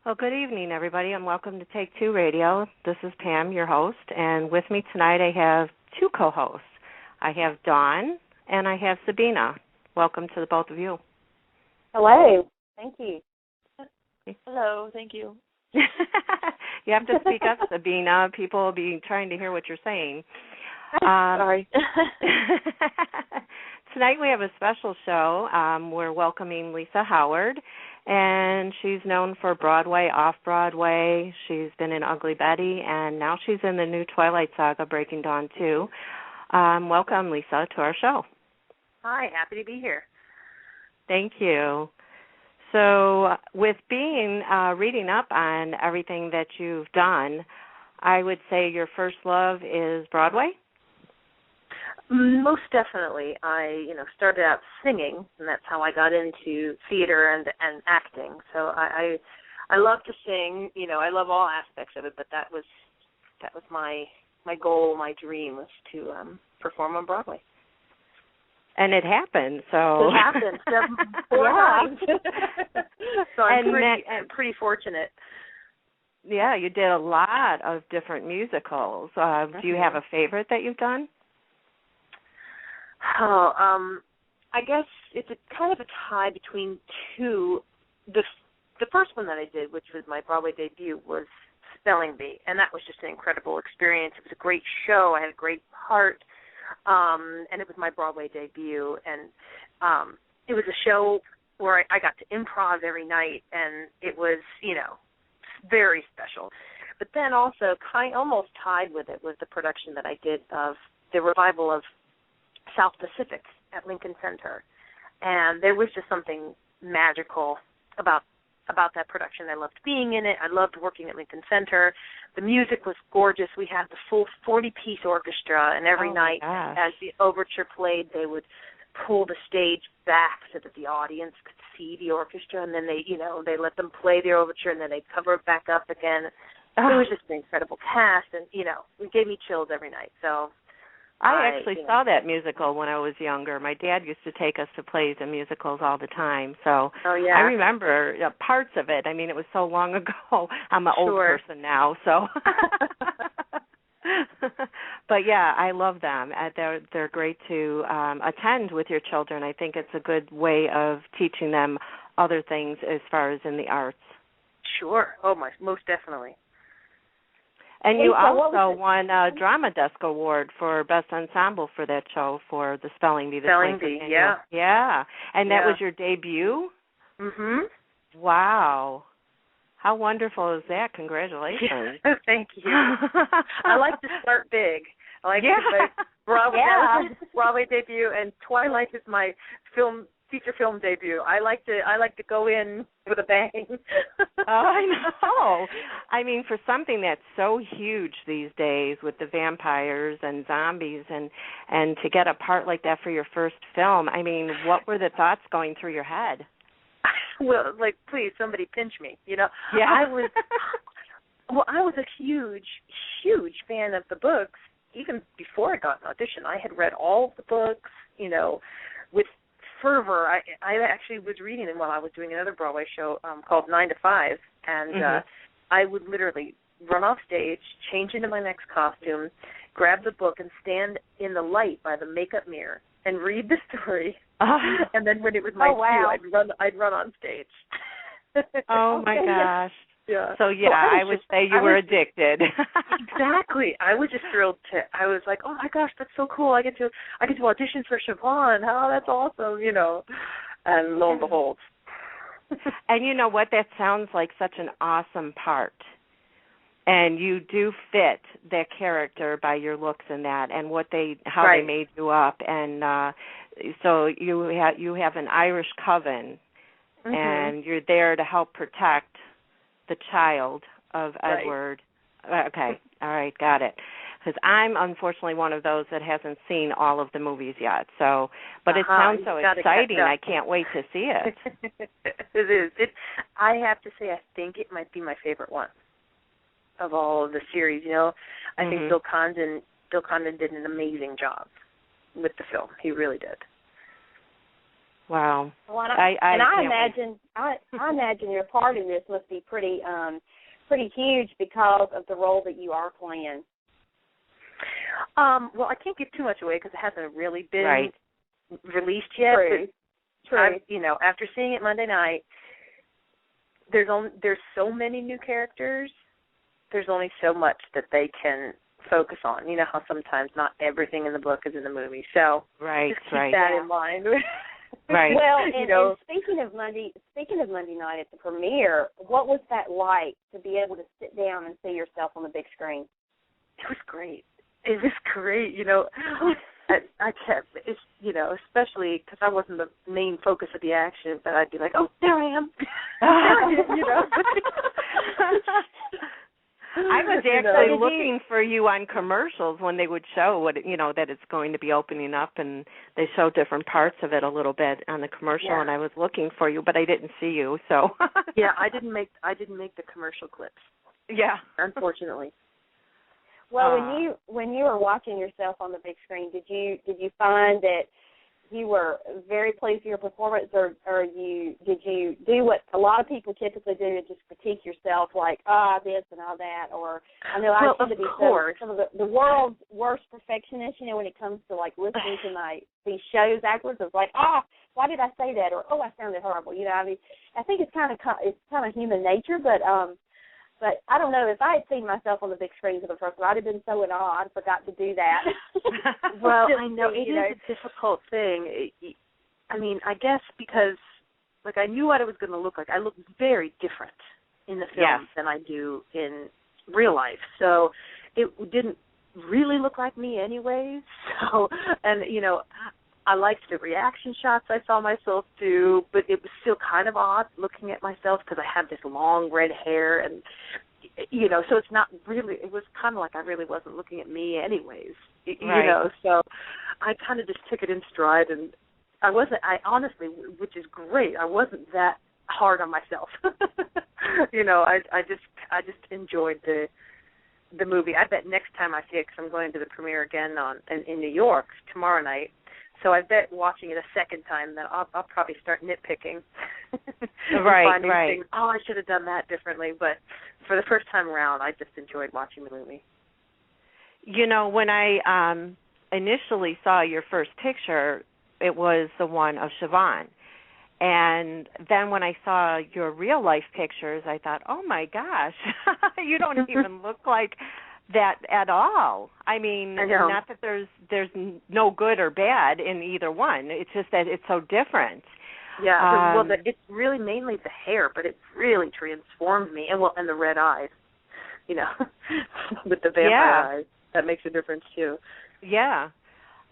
Well, good evening, everybody, and welcome to Take Two Radio. This is Pam, your host, and with me tonight I have two co-hosts. I have Dawn and I have Sabina. Welcome to the both of you. Hello. Thank you. Hello. Thank you. You have to speak up, Sabina. People will be trying to hear what you're saying. Sorry. Tonight we have a special show. We're welcoming Lisa Howard, and she's known for Broadway, off-Broadway. She's been in Ugly Betty, and now she's in the new Twilight Saga, Breaking Dawn 2. Welcome, Lisa, to our show. Hi, happy to be here. Thank you. So with reading up on everything that you've done, I would say your first love is Broadway? Most definitely. I, started out singing, and that's how I got into theater and acting. So I love to sing. I love all aspects of it, but that was my goal, my dream was to perform on Broadway. And it happened. So it happened. Four times. So I'm pretty fortunate. Yeah, you did a lot of different musicals. Do you have a favorite that you've done? Oh, I guess it's a kind of a tie between two. The first one that I did, which was my Broadway debut, was Spelling Bee, and that was just an incredible experience. It was a great show. I had a great part, and it was my Broadway debut. And it was a show where I got to improv every night, and it was, very special. But then also, almost tied with it was the production that I did of the revival of South Pacific at Lincoln Center, and there was just something magical about that production. I loved being in it. I loved working at Lincoln Center. The music was gorgeous. We had the full 40-piece orchestra, and every night as the overture played, they would pull the stage back so that the audience could see the orchestra, and then they let them play the overture, and then they'd cover it back up again. It was just an incredible cast, and it gave me chills every night. So I actually saw that musical when I was younger. My dad used to take us to plays and musicals all the time, so I remember parts of it. I mean, it was so long ago. I'm an old person now, so. But yeah, I love them. They're great to attend with your children. I think it's a good way of teaching them other things as far as in the arts. Sure. Oh, most definitely. And you also won a Drama Desk Award for Best Ensemble for that show, for the Spelling Bee. Spelling Bee, yeah. Yeah. And that was your debut? Mm-hmm. Wow. How wonderful is that? Congratulations. Yeah, thank you. I like to start big. I like to my Broadway debut, and Twilight is my feature film debut. I like to go in with a bang. Oh, I know. I mean, for something that's so huge these days with the vampires and zombies, and to get a part like that for your first film, I mean, what were the thoughts going through your head? Well, please, somebody pinch me. Yeah. I was a huge, huge fan of the books. Even before I got an audition, I had read all of the books, with fervor. I actually was reading them while I was doing another Broadway show called 9 to 5, and I would literally run off stage, change into my next costume, grab the book, and stand in the light by the makeup mirror and read the story. And then when it was my cue, I'd run on stage. Oh my gosh. Yeah. So I would say you were addicted. Exactly. I was just thrilled I was like, oh my gosh, that's so cool. I get to audition for Siobhan. Oh, that's awesome, And lo and behold. And you know what? That sounds like such an awesome part. And you do fit that character by your looks and that, and how they made you up. And so you have an Irish coven, and you're there to help protect the child of Edward. Okay, all right, got it. Because I'm unfortunately one of those that hasn't seen all of the movies yet. So, but it sounds so exciting. I can't wait to see it. It is. I have to say, I think it might be my favorite one of all of the series. I think Bill Condon did an amazing job with the film. He really did. Wow. Well, I imagine your part in this must be pretty huge because of the role that you are playing. Well, I can't give too much away because it hasn't really been released yet. True. After seeing it Monday night, there's so many new characters. There's only so much that they can focus on. You know how sometimes not everything in the book is in the movie. So just keep that in mind. Right. Well, and speaking of Monday night at the premiere, what was that like to be able to sit down and see yourself on the big screen? It was great. It was great. I kept, especially because I wasn't the main focus of the action, but I'd be like, oh, there I am. I was actually looking for you on commercials when they would show that it's going to be opening up, and they show different parts of it a little bit on the commercial, and I was looking for you, but I didn't see you. So yeah, I didn't make the commercial clips. Yeah, unfortunately. Well, when you were watching yourself on the big screen, did you find that you were very pleased with your performance, or did you do what a lot of people typically do and just critique yourself, like this and all that? Or I know I tend to be some of the world's worst perfectionists. When it comes to like listening to these shows afterwards, it's like, why did I say that? Or I sounded horrible. I mean, I think it's kind of human nature, but I don't know, if I had seen myself on the big screen for the first time, I'd have been so in awe, I'd forgot to do that. Well, I know it is a difficult thing. I mean, I guess because, I knew what it was going to look like. I look very different in the film than I do in real life. So it didn't really look like me anyways. So, and, I liked the reaction shots I saw myself do, but it was still kind of odd looking at myself because I had this long red hair and, so it's not really, it was kind of like I really wasn't looking at me anyways, so I kind of just took it in stride, and I honestly, which is great, I wasn't that hard on myself. I just enjoyed the movie. I bet next time I see it, because I'm going to the premiere again in New York tomorrow night, so I bet watching it a second time that I'll probably start nitpicking. Finding things, I should have done that differently. But for the first time around, I just enjoyed watching the movie. When I initially saw your first picture, it was the one of Siobhan. And then when I saw your real-life pictures, I thought, oh, my gosh, you don't even look like that at all. I mean, not that there's no good or bad in either one. It's just that it's so different. Yeah, it's really mainly the hair, but it really transformed me, and the red eyes, with the vampire eyes. That makes a difference too. Yeah.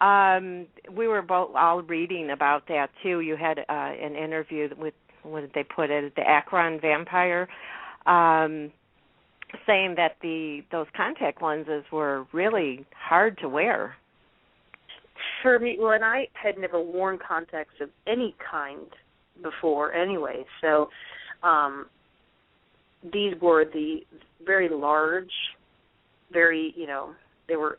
We were all reading about that too. You had an interview with, what did they put it, the Akron vampire, saying that those contact lenses were really hard to wear. For me, and I had never worn contacts of any kind before anyway, so these were the very large, very, they were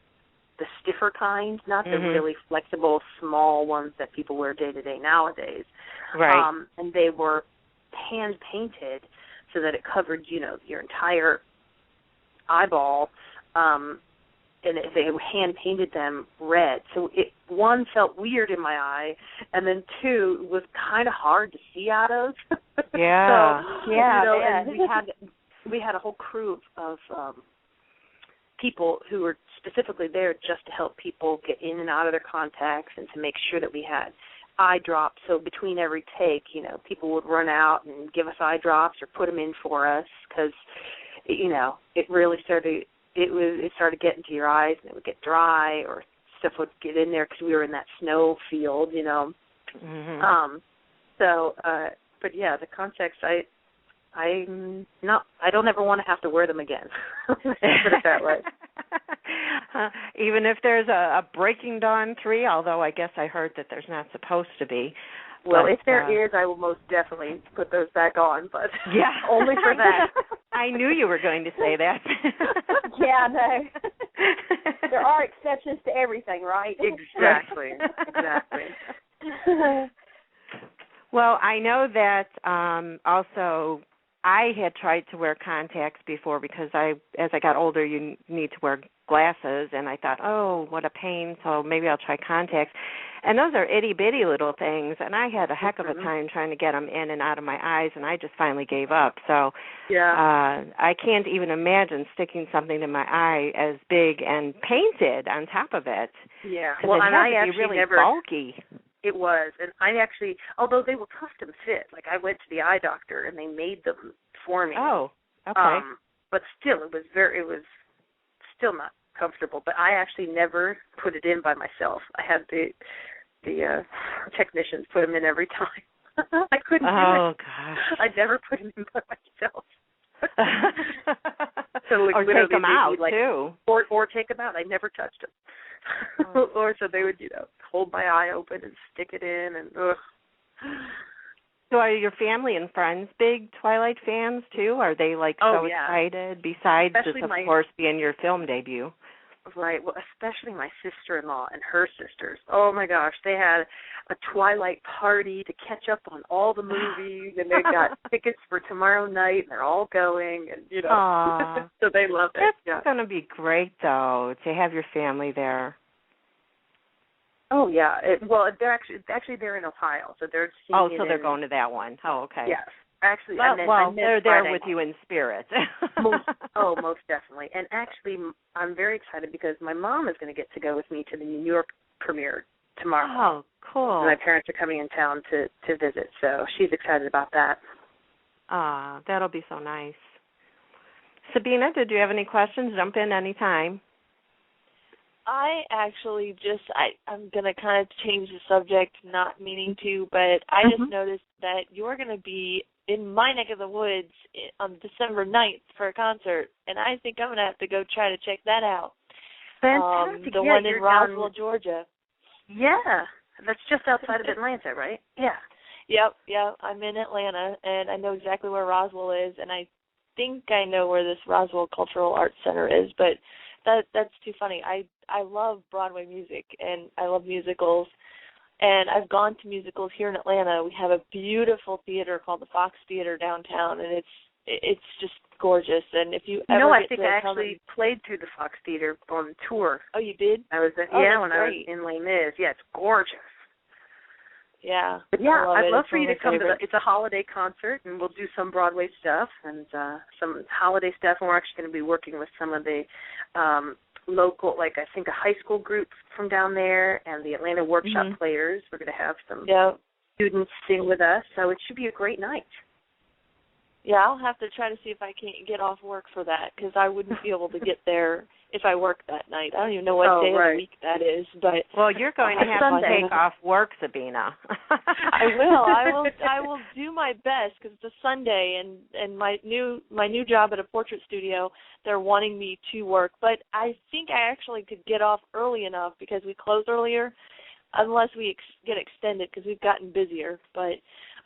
the stiffer kind, not the really flexible, small ones that people wear day-to-day nowadays. Right. And they were hand-painted so that it covered, your entire eyeball, and they hand-painted them red. So one, felt weird in my eye, and then two, was kind of hard to see out of. Yeah. So, and we had a whole crew of people who were specifically there just to help people get in and out of their contacts and to make sure that we had eye drops. So between every take, people would run out and give us eye drops or put them in for us because, it really started, it started getting to your eyes and it would get dry or stuff would get in there because we were in that snow field, But yeah, the contacts, I don't ever want to have to wear them again. Put it that way. Even if there's a Breaking Dawn 3, although I guess I heard that there's not supposed to be. Well, if there is, I will most definitely put those back on, but only for that. I knew you were going to say that. Yeah, no. There are exceptions to everything, right? Exactly. Well, I know that also I had tried to wear contacts before because as I got older, you need to wear glasses, and I thought, oh, what a pain, so maybe I'll try contacts. And those are itty-bitty little things, and I had a heck of a time trying to get them in and out of my eyes, and I just finally gave up. So I can't even imagine sticking something in my eye as big and painted on top of it. Yeah, well, and I actually really never bulky. It was, and I actually, although they were custom fit, like I went to the eye doctor and they made them for me. Oh, okay. But still, it was still not comfortable. But I actually never put it in by myself. I had the technicians put them in every time. I couldn't do it. Oh gosh. I never put them in by myself. So or take them out too, or take them out. I never touched them. Or so they would, hold my eye open and stick it in, and ugh. So are your family and friends big Twilight fans too? Are they excited? Besides, especially this, of course, being your film debut. Right. Well, especially my sister-in-law and her sisters. Oh my gosh, they had a Twilight party to catch up on all the movies, and they got tickets for tomorrow night, and they're all going, and so they love it. It's going to be great, though, to have your family there. Oh yeah. They're actually they're in Ohio, so they're seeing. Oh, so they're going to that one. Oh, okay. Yes. Actually, they're there with you in spirit. Most definitely. And actually, I'm very excited because my mom is going to get to go with me to the New York premiere tomorrow. Oh, cool. And my parents are coming in town to visit, so she's excited about that. Ah, that'll be so nice. Sabina, did you have any questions? Jump in anytime. I actually I'm going to kind of change the subject, not meaning to, but I just noticed that you're going to be in my neck of the woods on December 9th for a concert, and I think I'm going to have to go try to check that out. Fantastic. The one in Roswell, Georgia. Yeah. That's just outside of Atlanta, right? Yeah. Yep. I'm in Atlanta, and I know exactly where Roswell is, and I think I know where this Roswell Cultural Arts Center is, but that's too funny. I love Broadway music, and I love musicals, and I've gone to musicals here in Atlanta. We have a beautiful theater called the Fox Theater downtown, and it's just gorgeous. And if you ever I think I actually played through the Fox Theater on tour. Oh, you did? I was when I was in Les Mis. Yeah, it's gorgeous. Yeah. But I'd love for you to come to it's a holiday concert, and we'll do some Broadway stuff and some holiday stuff, and we're actually going to be working with some of the local, I think a high school group from down there and the Atlanta Workshop Players. We're going to have some students sing with us, so it should be a great night. Yeah, I'll have to try to see if I can't get off work for that, because I wouldn't be able to get there if I worked that night. I don't even know what day of the week that is. But well, you're going to have to take off work, Sabina. I will. I will do my best, because it's a Sunday, and my new job at a portrait studio, they're wanting me to work. But I think I actually could get off early enough because we close earlier, unless we get extended because we've gotten busier. But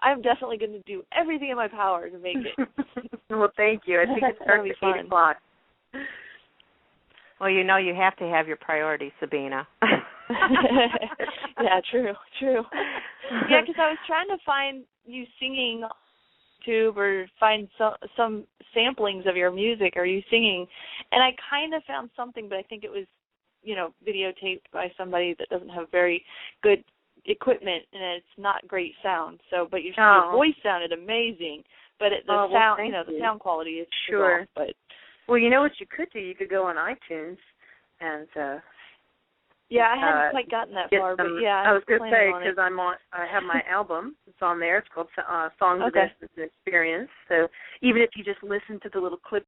I'm definitely going to do everything in my power to make it. Well, thank you. I think it starts at 8 o'clock. Well, you have to have your priorities, Sabina. Yeah, true. Yeah, because I was trying to find you singing on YouTube or find some samplings of your music or you singing, and I kind of found something, but I think it was, videotaped by somebody that doesn't have very good equipment, and it's not great sound. So, but your voice sounded amazing, but the sound quality is off, but. Well, you know what you could do? You could go on iTunes and yeah, I hadn't quite gotten that far, but yeah, I was going to say, because I have my album. It's on there. It's called Songs of Innocence Experience. So even if you just listen to the little clip